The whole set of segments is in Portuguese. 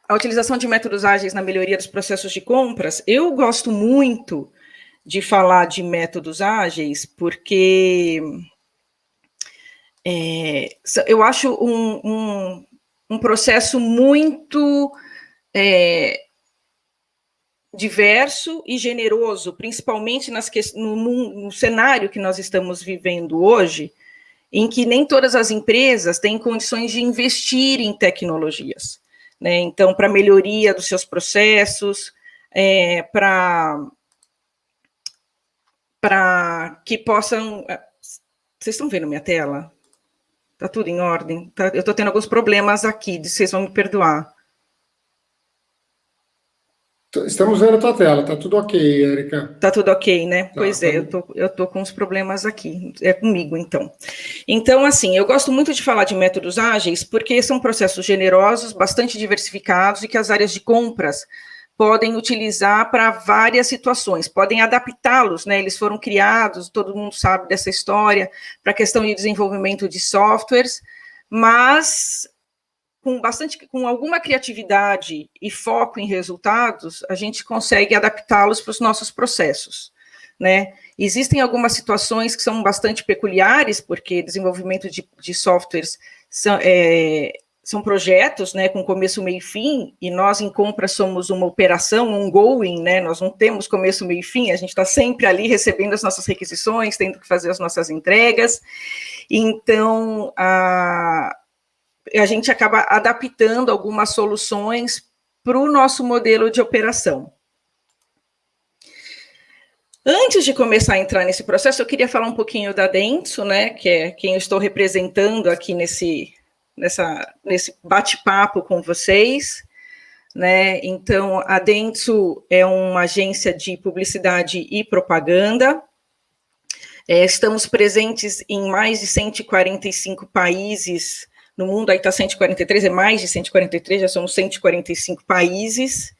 a utilização de métodos ágeis na melhoria dos processos de compras, eu gosto muito de falar de métodos ágeis, porque eu acho um processo muito diverso e generoso, principalmente no cenário que nós estamos vivendo hoje, em que nem todas as empresas têm condições de investir em tecnologias, né? Então, para melhoria dos seus processos, para que possam... Vocês estão vendo minha tela? Está tudo em ordem? Eu estou tendo alguns problemas aqui, vocês vão me perdoar. Estamos vendo a tua tela, tá tudo ok, Érica. Tá tudo ok, né? Tá, pois é, eu tô com uns problemas aqui, é comigo, então. Então, assim, eu gosto muito de falar de métodos ágeis, porque são processos generosos, bastante diversificados, e que as áreas de compras podem utilizar para várias situações, podem adaptá-los, né? Eles foram criados, todo mundo sabe dessa história, para a questão de desenvolvimento de softwares, mas com alguma criatividade e foco em resultados, a gente consegue adaptá-los para os nossos processos, né? Existem algumas situações que são bastante peculiares, porque desenvolvimento de softwares são projetos, né, com começo, meio e fim, e nós em compra somos uma operação ongoing, né? Nós não temos começo, meio e fim, a gente está sempre ali recebendo as nossas requisições, tendo que fazer as nossas entregas. Então, a gente acaba adaptando algumas soluções para o nosso modelo de operação. Antes de começar a entrar nesse processo, eu queria falar um pouquinho da Dentsu, né, que é quem eu estou representando aqui nesse bate-papo com vocês, né? Então, a Dentsu é uma agência de publicidade e propaganda. Estamos presentes em mais de 145 países no mundo, aí está 143, é mais de 143, já somos 145 países,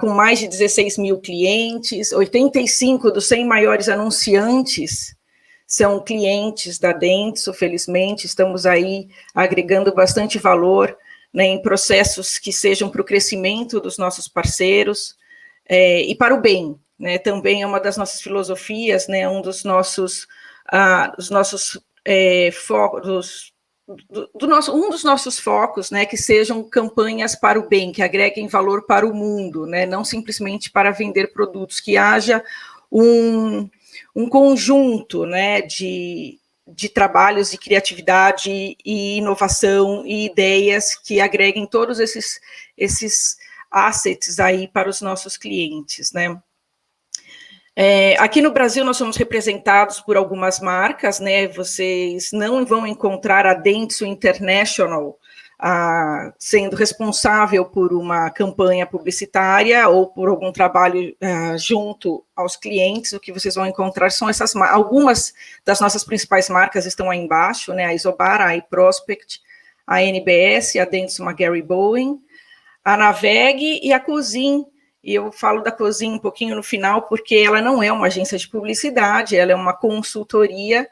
com mais de 16 mil clientes, 85 dos 100 maiores anunciantes são clientes da Dentsu, felizmente, estamos aí agregando bastante valor, né, em processos que sejam para o crescimento dos nossos parceiros e para o bem, né, também é uma das nossas filosofias, né, um dos nossos focos, um dos nossos focos, né, que sejam campanhas para o bem, que agreguem valor para o mundo, né, não simplesmente para vender produtos, que haja um conjunto, né, de trabalhos de criatividade e inovação e ideias que agreguem todos esses assets aí para os nossos clientes, né. Aqui no Brasil nós somos representados por algumas marcas, né? Vocês não vão encontrar a Dentsu International sendo responsável por uma campanha publicitária ou por algum trabalho junto aos clientes. O que vocês vão encontrar são algumas das nossas principais marcas estão aí embaixo, né? A Isobara, a iProspect, a NBS, a Dentsu McGarry Bowen, a Naveg e a Cosin. E eu falo da Cosin um pouquinho no final, porque ela não é uma agência de publicidade, ela é uma consultoria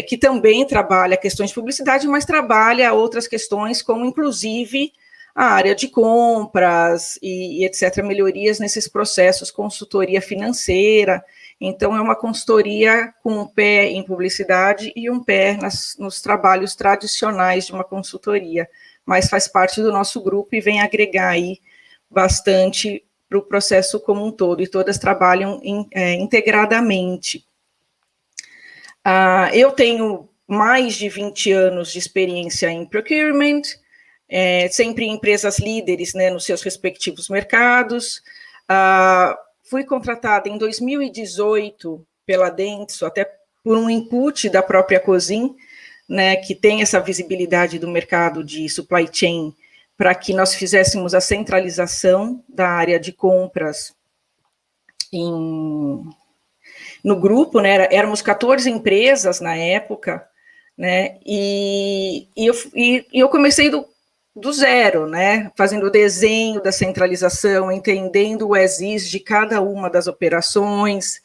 que também trabalha questões de publicidade, mas trabalha outras questões, como inclusive a área de compras e etc., melhorias nesses processos, consultoria financeira. Então, é uma consultoria com um pé em publicidade e um pé nos trabalhos tradicionais de uma consultoria, mas faz parte do nosso grupo e vem agregar aí bastante para o processo como um todo, e todas trabalham integradamente. Eu tenho mais de 20 anos de experiência em procurement, sempre em empresas líderes, né, nos seus respectivos mercados. Fui contratada em 2018 pela Dentsu, até por um input da própria Cosin, né, que tem essa visibilidade do mercado de supply chain, para que nós fizéssemos a centralização da área de compras no grupo, né, éramos 14 empresas na época, né, e eu comecei do zero, né, fazendo o desenho da centralização, entendendo o as-is de cada uma das operações,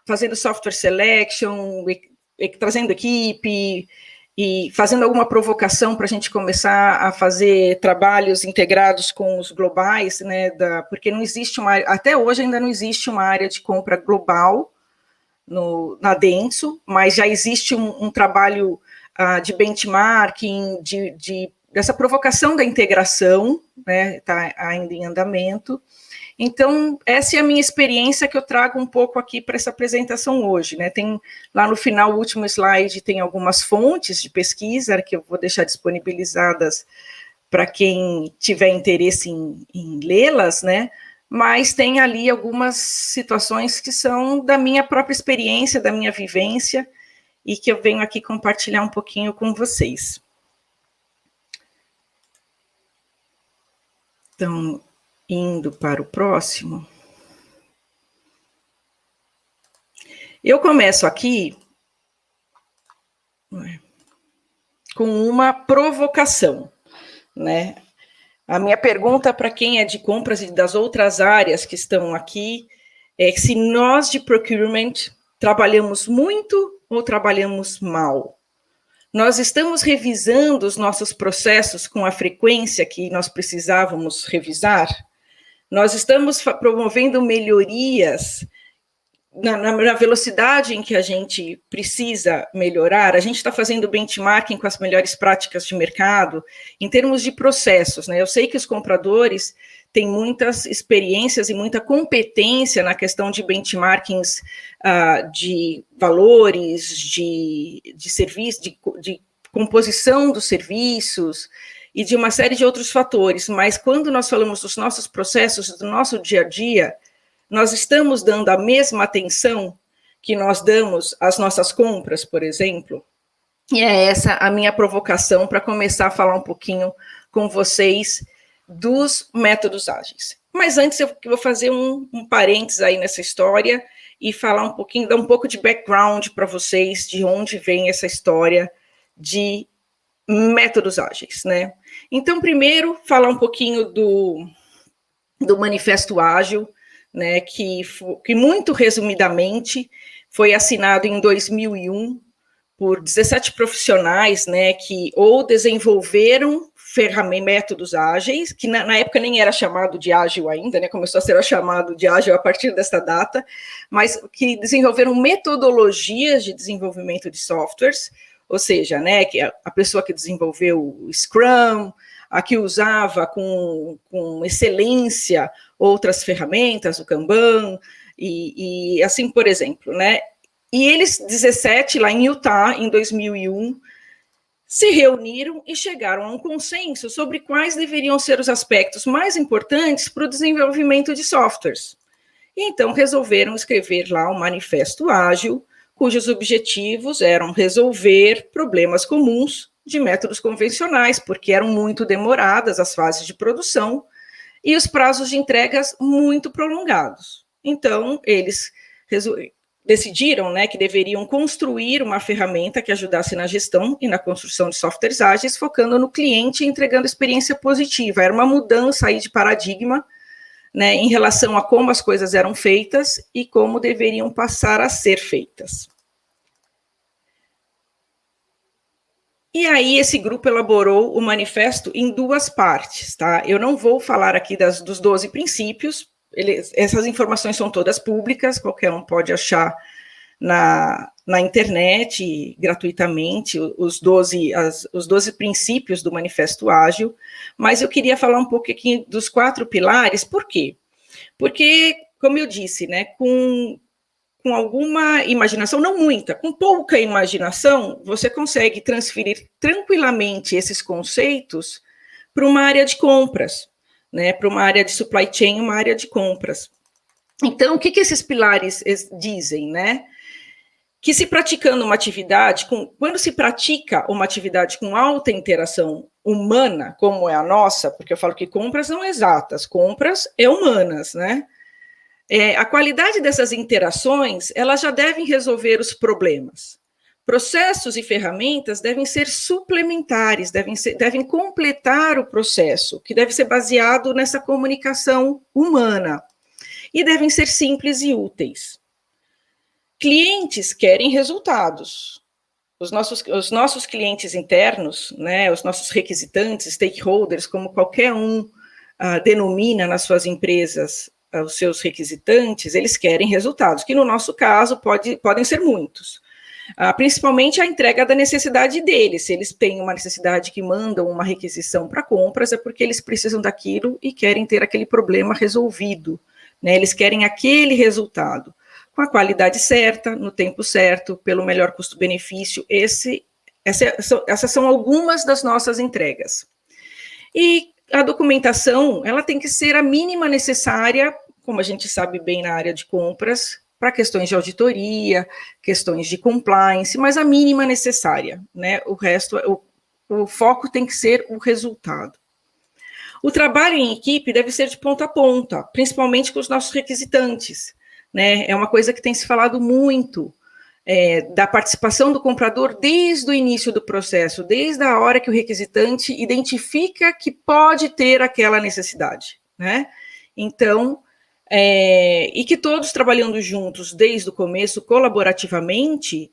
fazendo software selection, trazendo equipe, e fazendo alguma provocação para a gente começar a fazer trabalhos integrados com os globais, né, porque não existe até hoje ainda não existe uma área de compra global na Denso, mas já existe um trabalho de benchmarking, dessa provocação da integração, né, está ainda em andamento. Então, essa é a minha experiência que eu trago um pouco aqui para essa apresentação hoje, né? Tem lá no final, o último slide, tem algumas fontes de pesquisa que eu vou deixar disponibilizadas para quem tiver interesse em lê-las, né? Mas tem ali algumas situações que são da minha própria experiência, da minha vivência, e que eu venho aqui compartilhar um pouquinho com vocês. Então, indo para o próximo. Eu começo aqui com uma provocação, né? A minha pergunta para quem é de compras e das outras áreas que estão aqui é se nós de procurement trabalhamos muito ou trabalhamos mal. Nós estamos revisando os nossos processos com a frequência que nós precisávamos revisar? Nós estamos promovendo melhorias na velocidade em que a gente precisa melhorar? A gente está fazendo benchmarking com as melhores práticas de mercado, em termos de processos, né? Eu sei que os compradores têm muitas experiências e muita competência na questão de benchmarkings de valores, de serviço, de composição dos serviços, e de uma série de outros fatores, mas quando nós falamos dos nossos processos, do nosso dia a dia, nós estamos dando a mesma atenção que nós damos às nossas compras, por exemplo? E é essa a minha provocação para começar a falar um pouquinho com vocês dos métodos ágeis. Mas antes eu vou fazer um parênteses aí nessa história e falar um pouquinho, dar um pouco de background para vocês de onde vem essa história de métodos ágeis, né? Então, primeiro, falar um pouquinho do Manifesto Ágil, né, que muito resumidamente foi assinado em 2001 por 17 profissionais, né, que ou desenvolveram métodos ágeis, que na época nem era chamado de ágil ainda, né, começou a ser chamado de ágil a partir dessa data, mas que desenvolveram metodologias de desenvolvimento de softwares, ou seja, né, que a pessoa que desenvolveu o Scrum, a que usava com excelência outras ferramentas, o Kanban, e assim, por exemplo, né? E eles, 17, lá em Utah, em 2001, se reuniram e chegaram a um consenso sobre quais deveriam ser os aspectos mais importantes para o desenvolvimento de softwares. E então resolveram escrever lá um manifesto ágil, cujos objetivos eram resolver problemas comuns de métodos convencionais, porque eram muito demoradas as fases de produção e os prazos de entregas muito prolongados. Então, eles decidiram, né, que deveriam construir uma ferramenta que ajudasse na gestão e na construção de softwares ágeis, focando no cliente e entregando experiência positiva. Era uma mudança aí de paradigma, né, em relação a como as coisas eram feitas e como deveriam passar a ser feitas. E aí esse grupo elaborou o manifesto em duas partes, tá? Eu não vou falar aqui dos 12 princípios, essas informações são todas públicas, qualquer um pode achar na internet gratuitamente os 12 princípios do Manifesto Ágil, mas eu queria falar um pouco aqui dos 4 pilares. Por quê? Porque, como eu disse, né, com alguma imaginação, não muita, com pouca imaginação, você consegue transferir tranquilamente esses conceitos para uma área de compras, né, para uma área de supply chain, uma área de compras. Então, o que esses pilares dizem, né? Que se praticando uma atividade, quando se pratica uma atividade com alta interação humana, como é a nossa, porque eu falo que compras não exatas, compras é humanas, né? A qualidade dessas interações, elas já devem resolver os problemas. Processos e ferramentas devem ser suplementares, devem completar o processo, que deve ser baseado nessa comunicação humana, e devem ser simples e úteis. Clientes querem resultados, os nossos clientes internos, né, os nossos requisitantes, stakeholders, como qualquer um denomina nas suas empresas os seus requisitantes, eles querem resultados, que no nosso caso podem ser muitos. Principalmente a entrega da necessidade deles. Se eles têm uma necessidade que mandam uma requisição para compras, é porque eles precisam daquilo e querem ter aquele problema resolvido, né? Eles querem aquele resultado, com a qualidade certa, no tempo certo, pelo melhor custo-benefício. Essas são algumas das nossas entregas. E a documentação, ela tem que ser a mínima necessária, como a gente sabe bem na área de compras, para questões de auditoria, questões de compliance, mas a mínima necessária, né? O resto, o foco tem que ser o resultado. O trabalho em equipe deve ser de ponta a ponta, principalmente com os nossos requisitantes, né? É uma coisa que tem se falado muito, da participação do comprador desde o início do processo, desde a hora que o requisitante identifica que pode ter aquela necessidade, né? Então, e que todos trabalhando juntos desde o começo, colaborativamente,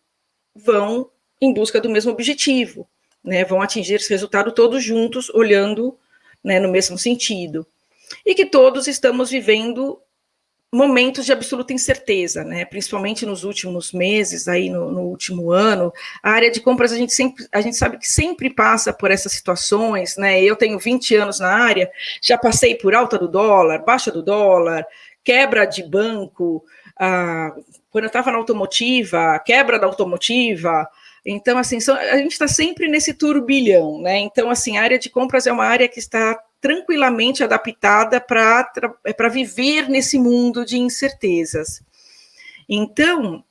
vão em busca do mesmo objetivo, né? Vão atingir esse resultado todos juntos, olhando, né, no mesmo sentido. E que todos estamos vivendo momentos de absoluta incerteza, né? Principalmente nos últimos meses, aí no último ano, a área de compras a gente sabe que sempre passa por essas situações, né? Eu tenho 20 anos na área, já passei por alta do dólar, baixa do dólar, quebra de banco, quando eu estava na automotiva, quebra da automotiva. Então, assim, a gente está sempre nesse turbilhão, né? Então, assim, a área de compras é uma área que está tranquilamente adaptada para viver nesse mundo de incertezas. Então,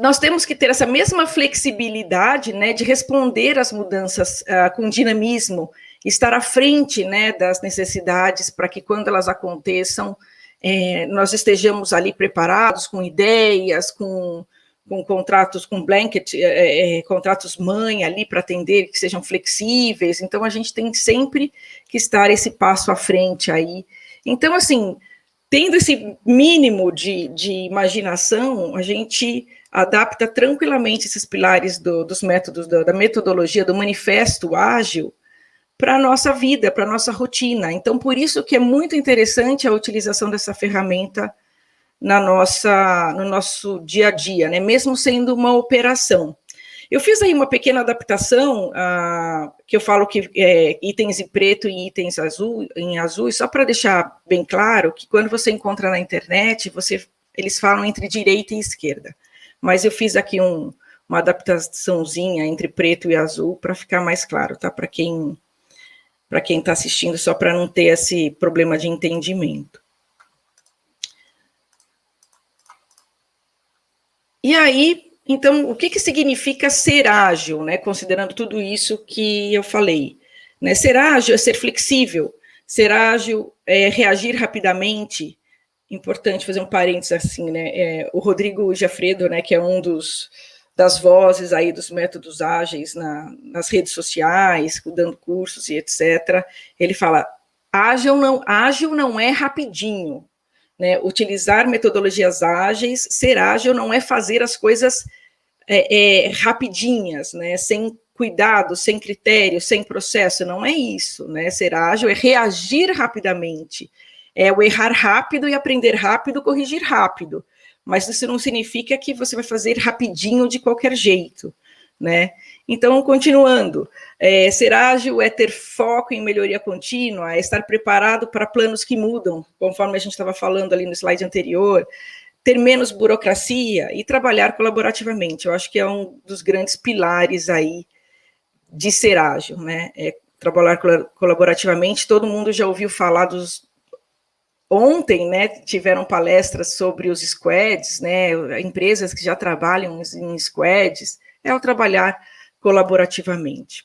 nós temos que ter essa mesma flexibilidade, né, de responder às mudanças com dinamismo, estar à frente, né, das necessidades para que quando elas aconteçam, nós estejamos ali preparados com ideias, com contratos, com blanket, contratos mãe ali para atender, que sejam flexíveis. Então, a gente tem sempre que estar esse passo à frente aí. Então, assim, tendo esse mínimo de imaginação, a gente adapta tranquilamente esses pilares dos métodos, da metodologia, do manifesto ágil, para a nossa vida, para a nossa rotina. Então, por isso que é muito interessante a utilização dessa ferramenta no nosso dia a dia, né? Mesmo sendo uma operação. Eu fiz aí uma pequena adaptação, que eu falo que itens em preto e itens em azul, só para deixar bem claro que quando você encontra na internet, eles falam entre direita e esquerda. Mas eu fiz aqui uma adaptaçãozinha entre preto e azul para ficar mais claro, tá? Para quem está assistindo, só para não ter esse problema de entendimento. E aí, então, o que significa ser ágil, né? Considerando tudo isso que eu falei, né? Ser ágil é ser flexível, ser ágil é reagir rapidamente. Importante fazer um parênteses assim, né? O Rodrigo Giafredo, né, que é das vozes aí dos métodos ágeis nas redes sociais, dando cursos e etc. Ele fala: ágil não é rapidinho. Né, utilizar metodologias ágeis, ser ágil não é fazer as coisas rapidinhas, né, sem cuidado, sem critério, sem processo, não é isso, né? Ser ágil é reagir rapidamente, é o errar rápido e aprender rápido, corrigir rápido, mas isso não significa que você vai fazer rapidinho de qualquer jeito, né? Então, continuando, ser ágil é ter foco em melhoria contínua, é estar preparado para planos que mudam, conforme a gente estava falando ali no slide anterior, ter menos burocracia e trabalhar colaborativamente. Eu acho que é um dos grandes pilares aí de ser ágil, né? Trabalhar colaborativamente. Todo mundo já ouviu falar Ontem, né, tiveram palestras sobre os squads, né, empresas que já trabalham em squads, o trabalhar colaborativamente.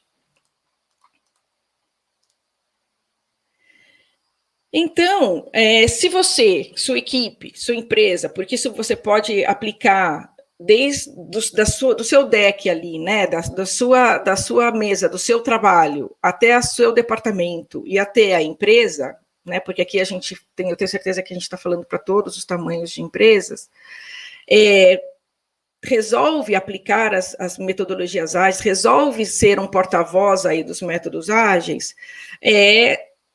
Então, se você, sua equipe, sua empresa, porque isso você pode aplicar desde do seu deck ali, né, da sua mesa, do seu trabalho, até o seu departamento e até a empresa, né, porque aqui eu tenho certeza que a gente está falando para todos os tamanhos de empresas, resolve aplicar as metodologias ágeis, resolve ser um porta-voz aí dos métodos ágeis,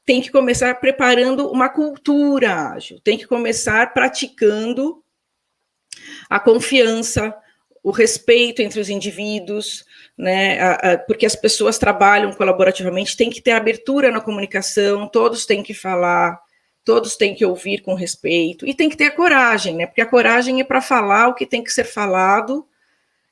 tem que começar preparando uma cultura ágil, tem que começar praticando a confiança, o respeito entre os indivíduos, né, porque as pessoas trabalham colaborativamente, tem que ter abertura na comunicação, todos têm que falar, todos têm que ouvir com respeito, e tem que ter a coragem, né, porque a coragem é para falar o que tem que ser falado,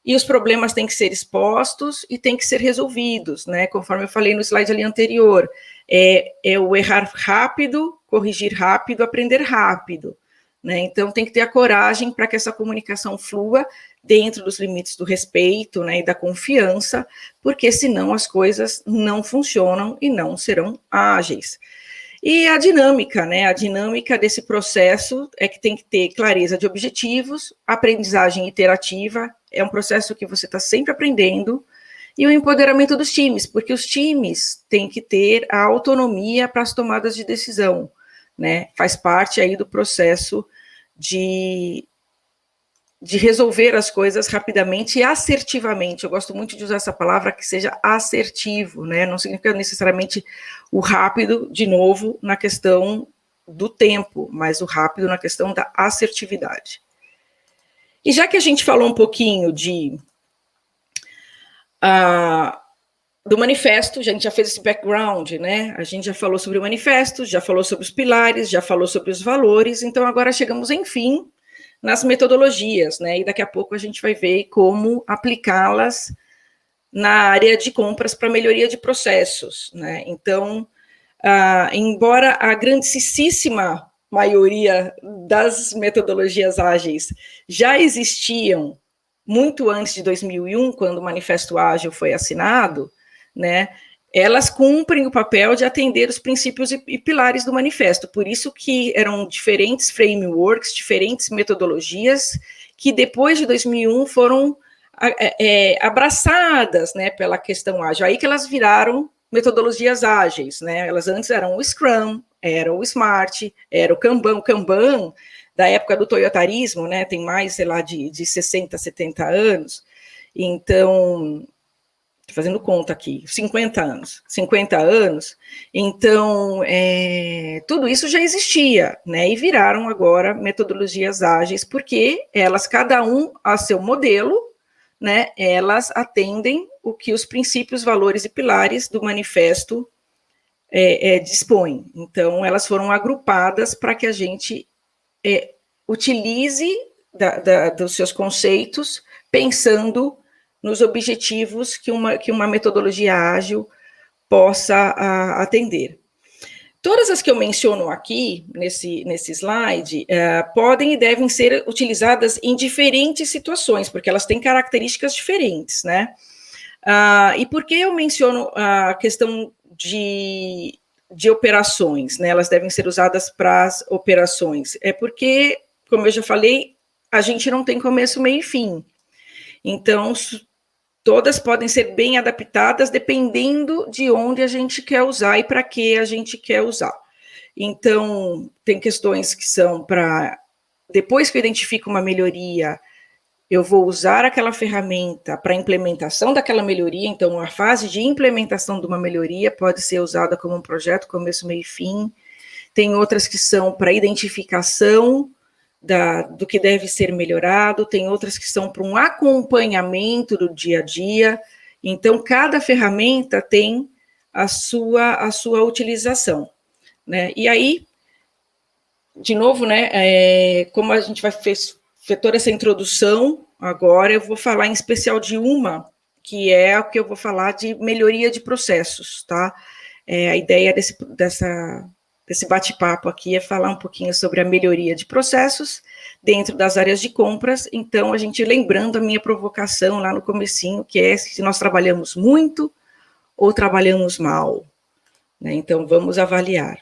e os problemas têm que ser expostos e têm que ser resolvidos, né, conforme eu falei no slide ali anterior, é o errar rápido, corrigir rápido, aprender rápido, né, então tem que ter a coragem para que essa comunicação flua dentro dos limites do respeito, né, e da confiança, porque senão as coisas não funcionam e não serão ágeis. E a dinâmica, né? A dinâmica desse processo é que tem que ter clareza de objetivos, aprendizagem iterativa, é um processo que você está sempre aprendendo, e o empoderamento dos times, porque os times têm que ter a autonomia para as tomadas de decisão, né? Faz parte aí do processo de resolver as coisas rapidamente e assertivamente. Eu gosto muito de usar essa palavra, que seja assertivo, né? Não significa necessariamente o rápido, de novo, na questão do tempo, mas o rápido na questão da assertividade. E já que a gente falou um pouquinho do manifesto, a gente já fez esse background, né? A gente já falou sobre o manifesto, já falou sobre os pilares, já falou sobre os valores, então agora chegamos, enfim, nas metodologias, né? E daqui a pouco a gente vai ver como aplicá-las na área de compras para melhoria de processos, né? Então, embora a grandíssima maioria das metodologias ágeis já existiam muito antes de 2001, quando o Manifesto Ágil foi assinado, né? Elas cumprem o papel de atender os princípios e pilares do manifesto, por isso que eram diferentes frameworks, diferentes metodologias, que depois de 2001 foram abraçadas, né, pela questão ágil, aí que elas viraram metodologias ágeis, né, elas antes eram o Scrum, era o Smart, era o Kanban da época do toyotarismo, né, tem mais, sei lá, de 60, 70 anos, então... fazendo conta aqui, 50 anos, então, tudo isso já existia, né, e viraram agora metodologias ágeis, porque elas, cada um a seu modelo, né, elas atendem o que os princípios, valores e pilares do manifesto dispõem, então elas foram agrupadas para que a gente utilize dos seus conceitos, pensando nos objetivos que uma metodologia ágil possa atender. Todas as que eu menciono aqui, nesse slide, podem e devem ser utilizadas em diferentes situações, porque elas têm características diferentes, né? E por que eu menciono a questão de operações, né? Elas devem ser usadas para as operações. É porque, como eu já falei, a gente não tem começo, meio e fim. Então, todas podem ser bem adaptadas dependendo de onde a gente quer usar e para que a gente quer usar. Então, tem questões que são para, depois que eu identifico uma melhoria, eu vou usar aquela ferramenta para a implementação daquela melhoria, então a fase de implementação de uma melhoria pode ser usada como um projeto, começo, meio e fim. Tem outras que são para identificação do que deve ser melhorado, tem outras que são para um acompanhamento do dia a dia, então cada ferramenta tem a sua utilização, né? E aí, de novo, né, como a gente vai fez toda essa introdução, agora eu vou falar em especial de uma, que é o que eu vou falar de melhoria de processos, tá? A ideia desse bate-papo aqui é falar um pouquinho sobre a melhoria de processos dentro das áreas de compras, então a gente lembrando a minha provocação lá no comecinho, que é se nós trabalhamos muito ou trabalhamos mal, né? Então vamos avaliar.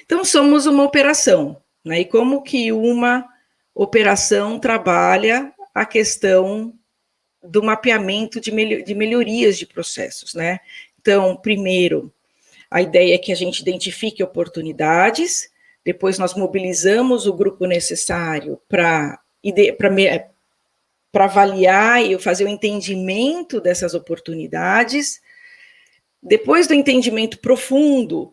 Então somos uma operação, né? E como que uma operação trabalha a questão do mapeamento de melhorias de processos, né? Então, primeiro, a ideia é que a gente identifique oportunidades, depois nós mobilizamos o grupo necessário para para avaliar e fazer o entendimento dessas oportunidades. Depois do entendimento profundo,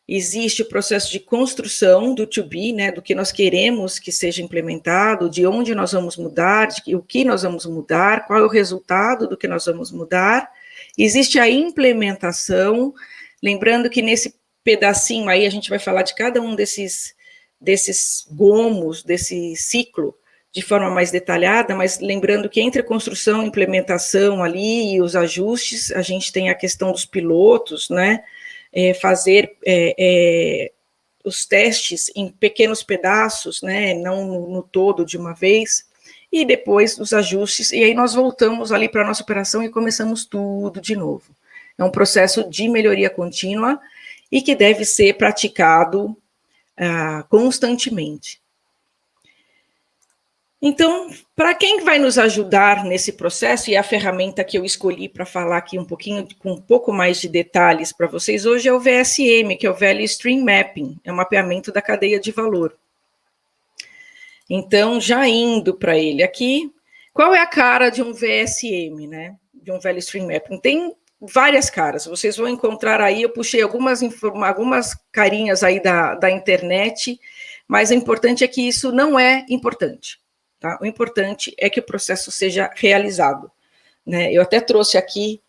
existe o processo de construção do to be, né, do que nós queremos que seja implementado, de onde nós vamos mudar, o que nós vamos mudar, qual é o resultado do que nós vamos mudar. Existe a implementação, lembrando que nesse pedacinho aí a gente vai falar de cada um desses gomos, desse ciclo, de forma mais detalhada, mas lembrando que entre a construção e implementação ali e os ajustes, a gente tem a questão dos pilotos, né, fazer os testes em pequenos pedaços, né, não no todo de uma vez, e depois os ajustes, e aí nós voltamos ali para a nossa operação e começamos tudo de novo. É um processo de melhoria contínua e que deve ser praticado constantemente. Então, para quem vai nos ajudar nesse processo, e a ferramenta que eu escolhi para falar aqui um pouquinho, com um pouco mais de detalhes para vocês hoje, é o VSM, que é o Value Stream Mapping, é o mapeamento da cadeia de valor. Então, já indo para ele aqui, qual é a cara de um VSM, né? De um Value Stream Mapping? Tem várias caras, vocês vão encontrar aí, eu puxei algumas carinhas aí da internet, mas o importante é que isso não é importante. Tá? O importante é que o processo seja realizado. Né? Eu até trouxe aqui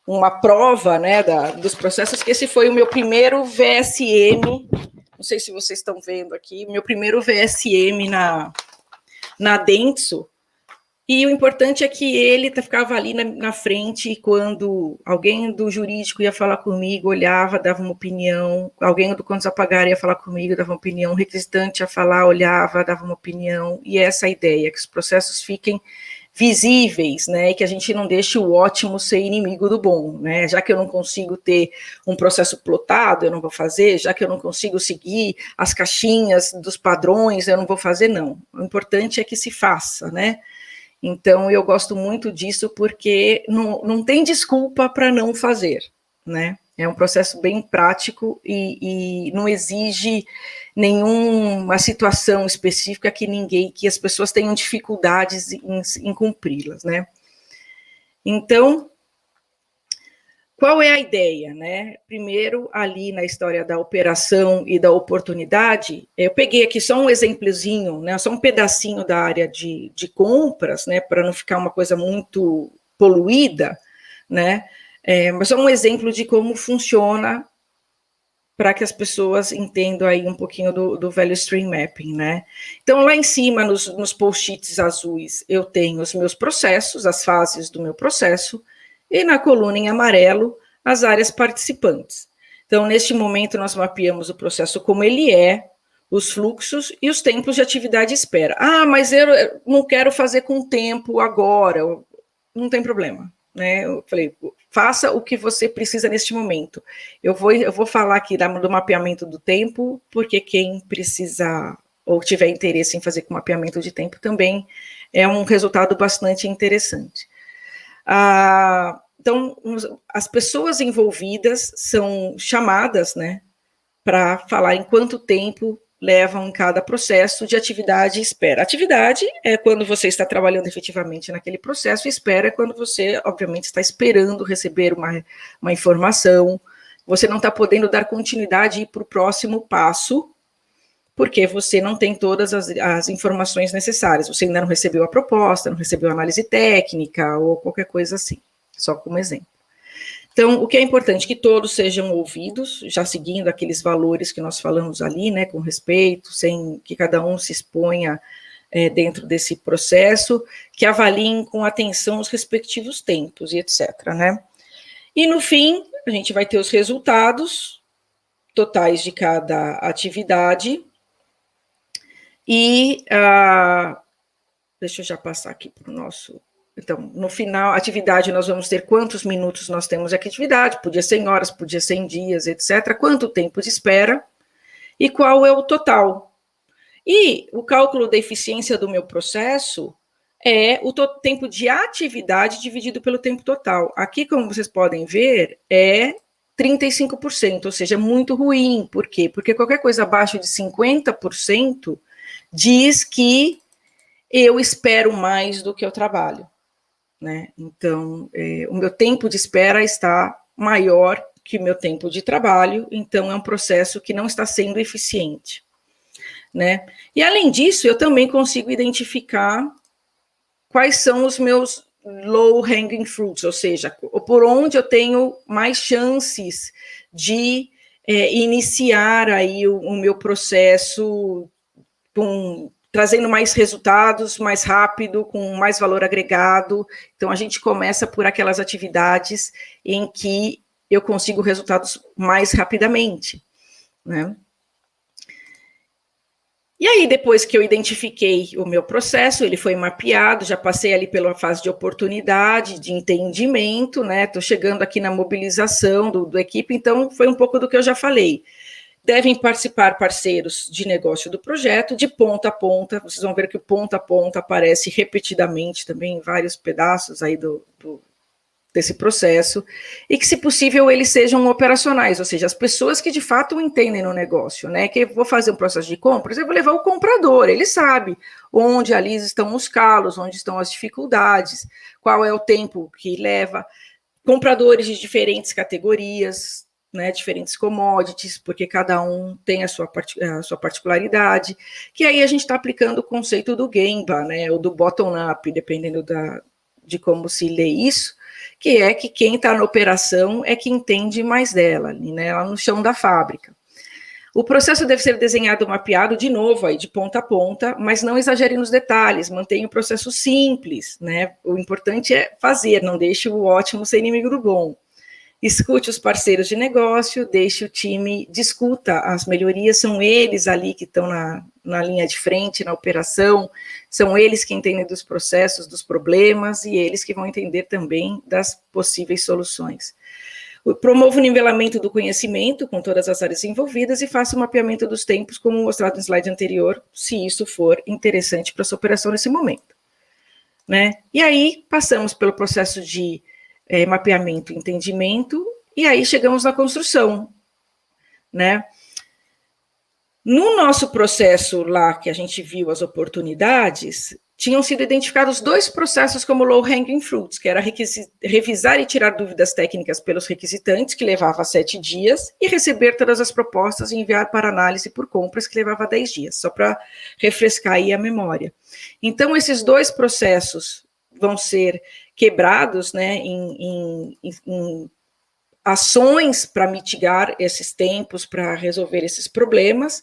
uma prova, né, dos processos, que esse foi o meu primeiro VSM, não sei se vocês estão vendo aqui, meu primeiro VSM na Dentsu, e o importante é que ele ficava ali na frente, e quando alguém do jurídico ia falar comigo, olhava, dava uma opinião, alguém do Contas a Pagar ia falar comigo, dava uma opinião, o requisitante ia falar, olhava, dava uma opinião, e essa é a ideia, que os processos fiquem visíveis, né, e que a gente não deixe o ótimo ser inimigo do bom, né, já que eu não consigo ter um processo plotado, eu não vou fazer, já que eu não consigo seguir as caixinhas dos padrões, eu não vou fazer, não. O importante é que se faça, né. Então, eu gosto muito disso porque não tem desculpa para não fazer, né? É um processo bem prático e não exige nenhuma situação específica que as pessoas tenham dificuldades em cumpri-las, né? Então, qual é a ideia, né? Primeiro, ali na história da operação e da oportunidade, eu peguei aqui só um exemplozinho, né? Só um pedacinho da área de compras, né? Para não ficar uma coisa muito poluída, né? Mas só um exemplo de como funciona para que as pessoas entendam aí um pouquinho do Value Stream Mapping, né? Então, lá em cima, nos post-its azuis, eu tenho os meus processos, as fases do meu processo, e na coluna em amarelo, as áreas participantes. Então, neste momento, nós mapeamos o processo como ele é, os fluxos e os tempos de atividade e espera. Ah, mas eu não quero fazer com tempo agora. Não tem problema, né? Eu falei, faça o que você precisa neste momento. Eu vou falar aqui do mapeamento do tempo, porque quem precisa ou tiver interesse em fazer com mapeamento de tempo também é um resultado bastante interessante. Então, as pessoas envolvidas são chamadas, né, para falar em quanto tempo levam em cada processo de atividade e espera. Atividade é quando você está trabalhando efetivamente naquele processo, e espera é quando você, obviamente, está esperando receber uma informação, você não está podendo dar continuidade e ir para o próximo passo, porque você não tem todas as informações necessárias, você ainda não recebeu a proposta, não recebeu a análise técnica, ou qualquer coisa assim, só como exemplo. Então, o que é importante, que todos sejam ouvidos, já seguindo aqueles valores que nós falamos ali, né, com respeito, sem que cada um se exponha dentro desse processo, que avaliem com atenção os respectivos tempos e etc., né. E, no fim, a gente vai ter os resultados totais de cada atividade, e deixa eu já passar aqui para o nosso... Então, no final, atividade, nós vamos ter quantos minutos nós temos de atividade, podia ser em horas, podia ser em dias, etc., quanto tempo de espera, e qual é o total. E o cálculo da eficiência do meu processo é o tempo de atividade dividido pelo tempo total. Aqui, como vocês podem ver, é 35%, ou seja, muito ruim. Por quê? Porque qualquer coisa abaixo de 50% diz que eu espero mais do que eu trabalho, né? Então, o meu tempo de espera está maior que o meu tempo de trabalho, então é um processo que não está sendo eficiente, né? E além disso, eu também consigo identificar quais são os meus low hanging fruits, ou seja, por onde eu tenho mais chances de iniciar aí o meu processo trazendo mais resultados, mais rápido, com mais valor agregado. Então, a gente começa por aquelas atividades em que eu consigo resultados mais rapidamente, né? E aí, depois que eu identifiquei o meu processo, ele foi mapeado, já passei ali pela fase de oportunidade, de entendimento, né? Estou chegando aqui na mobilização do equipe, então foi um pouco do que eu já falei. Devem participar parceiros de negócio do projeto, de ponta a ponta. Vocês vão ver que o ponta a ponta aparece repetidamente também em vários pedaços aí desse processo, e que, se possível, eles sejam operacionais, ou seja, as pessoas que de fato entendem no negócio, né? Que eu vou fazer um processo de compras, eu vou levar o comprador, ele sabe onde ali estão os calos, onde estão as dificuldades, qual é o tempo que leva, compradores de diferentes categorias, né, diferentes commodities, porque cada um tem a sua particularidade, que aí a gente está aplicando o conceito do Gemba, né, ou do bottom-up, dependendo de como se lê isso, que é que quem está na operação é que entende mais dela, né, lá no chão da fábrica. O processo deve ser desenhado, mapeado, de novo, aí, de ponta a ponta, mas não exagere nos detalhes, mantenha o processo simples, né? O importante é fazer, não deixe o ótimo ser inimigo do bom. Escute os parceiros de negócio, deixe o time, discuta as melhorias, são eles ali que estão na linha de frente, na operação, são eles que entendem dos processos, dos problemas, e eles que vão entender também das possíveis soluções. Promova o nivelamento do conhecimento com todas as áreas envolvidas e faça o mapeamento dos tempos, como mostrado no slide anterior, se isso for interessante para a sua operação nesse momento, né? E aí, passamos pelo processo de mapeamento e entendimento, e aí chegamos na construção, né? No nosso processo lá, que a gente viu as oportunidades, tinham sido identificados 2 processos como low-hanging fruits, que era revisar e tirar dúvidas técnicas pelos requisitantes, que levava 7 dias, e receber todas as propostas e enviar para análise por compras, que levava 10 dias, só para refrescar aí a memória. Então, esses 2 processos vão ser quebrados, né, em ações para mitigar esses tempos, para resolver esses problemas,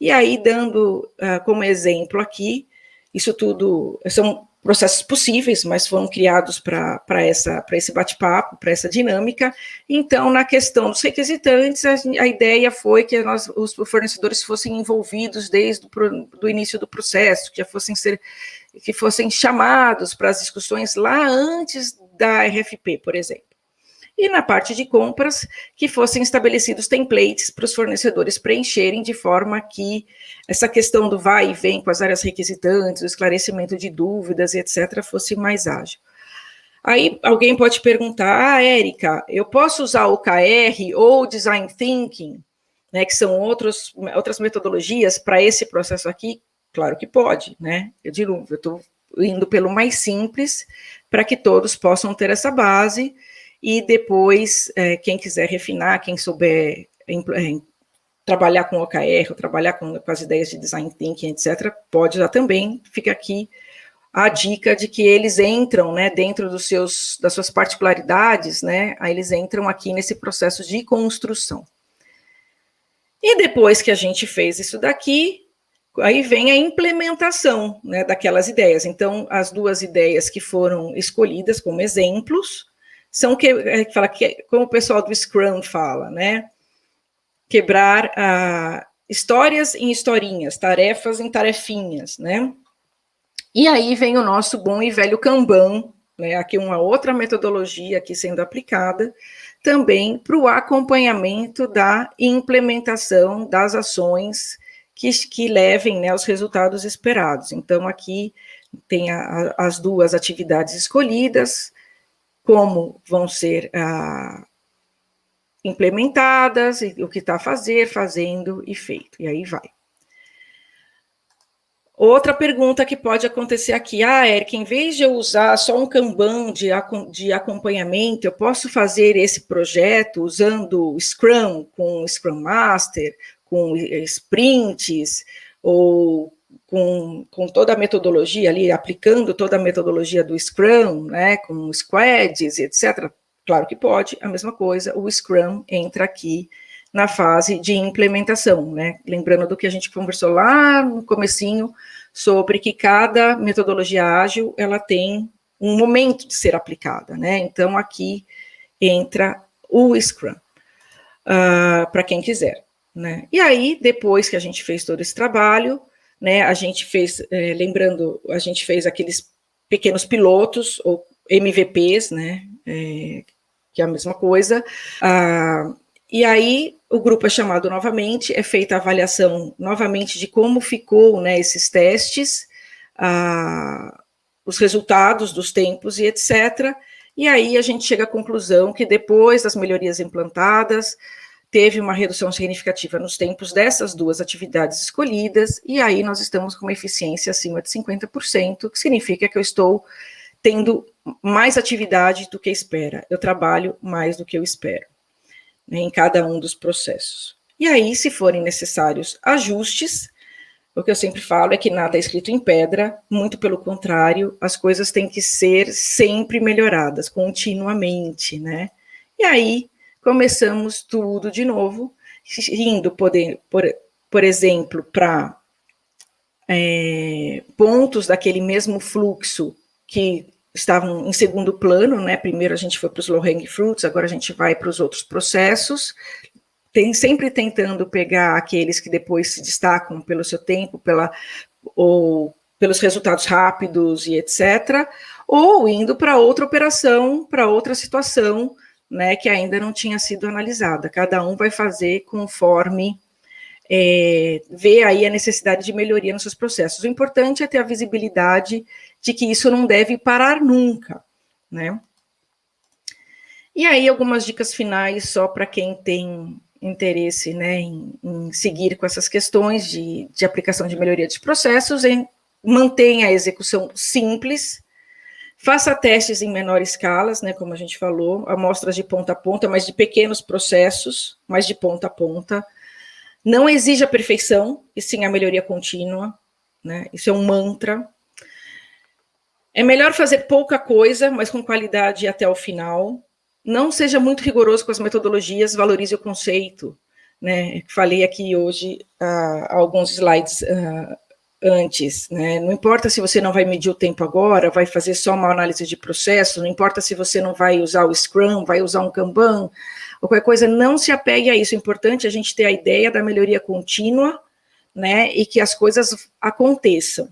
e aí dando como exemplo aqui, isso tudo são processos possíveis, mas foram criados para esse bate-papo, para essa dinâmica. Então, na questão dos requisitantes, a ideia foi que os fornecedores fossem envolvidos desde o início do processo, que fossem chamados para as discussões lá antes da RFP, por exemplo. E na parte de compras, que fossem estabelecidos templates para os fornecedores preencherem, de forma que essa questão do vai e vem com as áreas requisitantes, o esclarecimento de dúvidas, etc., fosse mais ágil. Aí alguém pode perguntar, Érica, eu posso usar o OKR ou Design Thinking, né, que são outras metodologias para esse processo aqui? Claro que pode, né? Eu estou indo pelo mais simples, para que todos possam ter essa base, e depois, quem quiser refinar, quem souber trabalhar com OKR, ou trabalhar com as ideias de Design Thinking, etc., pode usar também. Fica aqui a dica de que eles entram, né, dentro das suas particularidades, né, aí eles entram aqui nesse processo de construção. E depois que a gente fez isso daqui, aí vem a implementação, né, daquelas ideias. Então, as 2 ideias que foram escolhidas como exemplos são como o pessoal do Scrum fala, né? Quebrar histórias em historinhas, tarefas em tarefinhas, né? E aí vem o nosso bom e velho Kanban, né? Aqui uma outra metodologia aqui sendo aplicada, também para o acompanhamento da implementação das ações que levem, né, aos resultados esperados. Então, aqui tem as 2 atividades escolhidas, como vão ser implementadas, e o que está fazendo e feito, e aí vai. Outra pergunta que pode acontecer aqui, Érica, em vez de eu usar só um Kanban de acompanhamento, eu posso fazer esse projeto usando o Scrum, com o Scrum Master, com sprints, ou com toda a metodologia ali, aplicando toda a metodologia do Scrum, né, com squads, etc. Claro que pode, a mesma coisa, o Scrum entra aqui na fase de implementação, né? Lembrando do que a gente conversou lá no comecinho, sobre que cada metodologia ágil, ela tem um momento de ser aplicada, né? Então, aqui entra o Scrum, para quem quiser, né? E aí, depois que a gente fez todo esse trabalho, né, a gente fez, lembrando, a gente fez aqueles pequenos pilotos, ou MVPs, né, que é a mesma coisa, e aí o grupo é chamado novamente, é feita a avaliação novamente de como ficou, né, esses testes, os resultados dos tempos e etc. E aí a gente chega à conclusão que depois das melhorias implantadas, teve uma redução significativa nos tempos dessas duas atividades escolhidas, e aí nós estamos com uma eficiência acima de 50%, que significa que eu estou tendo mais atividade do que espera, eu trabalho mais do que eu espero, né, em cada um dos processos. E aí, se forem necessários ajustes, o que eu sempre falo é que nada é escrito em pedra, muito pelo contrário, as coisas têm que ser sempre melhoradas, continuamente, né? E aí, começamos tudo de novo, indo, por exemplo, para pontos daquele mesmo fluxo que estavam em segundo plano, né? Primeiro a gente foi para os low-hanging fruits, agora a gente vai para os outros processos, sempre tentando pegar aqueles que depois se destacam pelo seu tempo, ou pelos resultados rápidos e etc., ou indo para outra operação, para outra situação, né, que ainda não tinha sido analisada. Cada um vai fazer conforme vê aí a necessidade de melhoria nos seus processos. O importante é ter a visibilidade de que isso não deve parar nunca, né? E aí algumas dicas finais só para quem tem interesse, né, em seguir com essas questões de aplicação de melhoria de processos, mantenha a execução simples, faça testes em menor escalas, né, como a gente falou, amostras de ponta a ponta, mas de pequenos processos, mas de ponta a ponta. Não exija perfeição, e sim a melhoria contínua, né, isso é um mantra. É melhor fazer pouca coisa, mas com qualidade até o final. Não seja muito rigoroso com as metodologias, valorize o conceito, né? Falei aqui hoje alguns slides antes, né? Não importa se você não vai medir o tempo agora, vai fazer só uma análise de processo, não importa se você não vai usar o Scrum, vai usar um Kanban, ou qualquer coisa, não se apegue a isso. É importante a gente ter a ideia da melhoria contínua, né? E que as coisas aconteçam.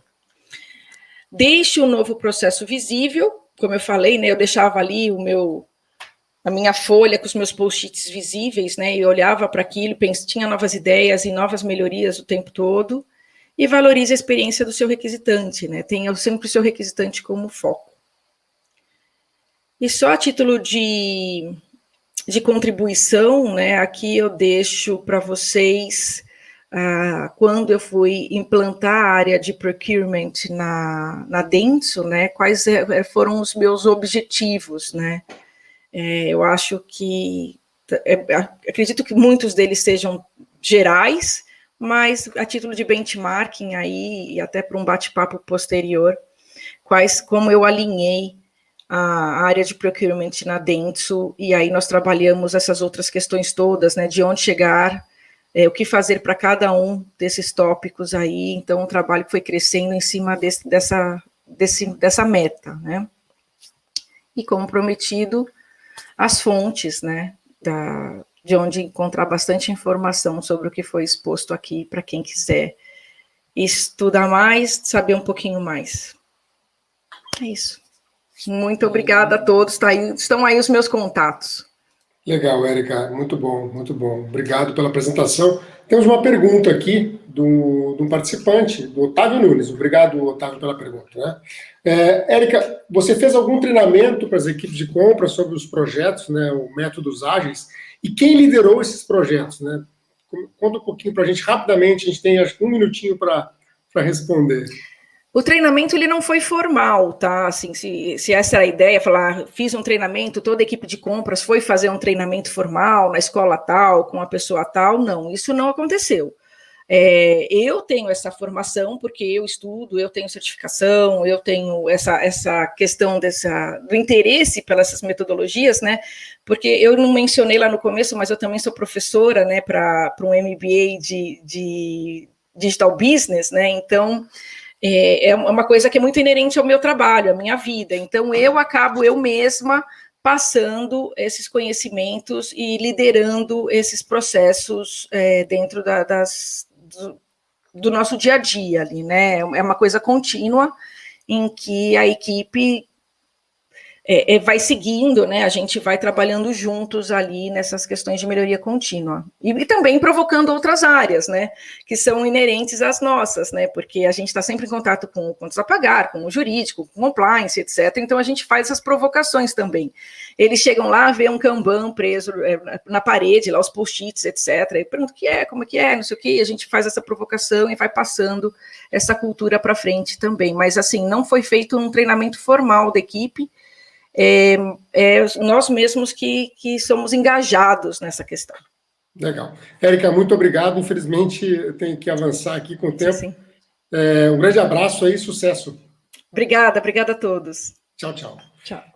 Deixe o novo processo visível, como eu falei, né? Eu deixava ali a minha folha com os meus post-its visíveis, né, e olhava para aquilo, tinha novas ideias e novas melhorias o tempo todo, e valorize a experiência do seu requisitante, né, tenha sempre o seu requisitante como foco. E só a título de contribuição, né, aqui eu deixo para vocês, quando eu fui implantar a área de procurement na Dentsu, né, quais foram os meus objetivos, né. Eu acho que, acredito que muitos deles sejam gerais, mas a título de benchmarking aí, e até para um bate-papo posterior, como eu alinhei a área de procurement na Dentsu, e aí nós trabalhamos essas outras questões todas, né, de onde chegar, o que fazer para cada um desses tópicos aí, então o trabalho foi crescendo em cima dessa meta, né, e como prometido, as fontes, né, de onde encontrar bastante informação sobre o que foi exposto aqui, para quem quiser estudar mais, saber um pouquinho mais. É isso. Muito obrigada a todos, estão aí os meus contatos. Legal, Érica, muito bom, muito bom. Obrigado pela apresentação. Temos uma pergunta aqui de um participante, do Otávio Nunes. Obrigado, Otávio, pela pergunta, né? Érica, você fez algum treinamento para as equipes de compra sobre os projetos, né, o métodos ágeis, e quem liderou esses projetos, né? Conta um pouquinho para a gente rapidamente, a gente tem acho que um minutinho para responder. O treinamento ele não foi formal, tá? Assim, se essa era a ideia, falar, fiz um treinamento, toda a equipe de compras foi fazer um treinamento formal na escola tal, com a pessoa tal, não, isso não aconteceu. Eu tenho essa formação porque eu estudo, eu tenho certificação, eu tenho essa questão do interesse pelas metodologias, né? Porque eu não mencionei lá no começo, mas eu também sou professora, né, para um MBA de Digital Business, né? Então é uma coisa que é muito inerente ao meu trabalho, à minha vida. Então, eu acabo, eu mesma, passando esses conhecimentos e liderando esses processos dentro do nosso dia a dia ali, né? É uma coisa contínua em que a equipe vai seguindo, né? A gente vai trabalhando juntos ali nessas questões de melhoria contínua. E também provocando outras áreas, né? Que são inerentes às nossas, né? Porque a gente está sempre em contato com contas a pagar, com o jurídico, com compliance, etc. Então a gente faz essas provocações também. Eles chegam lá, vê um Kanban preso na parede, lá os post-its, etc. E perguntam o que é, como é que é, não sei o que. A gente faz essa provocação e vai passando essa cultura para frente também. Mas assim, não foi feito um treinamento formal da equipe. Nós mesmos que somos engajados nessa questão. Legal. Érica, muito obrigado. Infelizmente, eu tenho que avançar aqui com o tempo. Sim. Um grande abraço aí, sucesso. Obrigada a todos. Tchau, tchau. Tchau.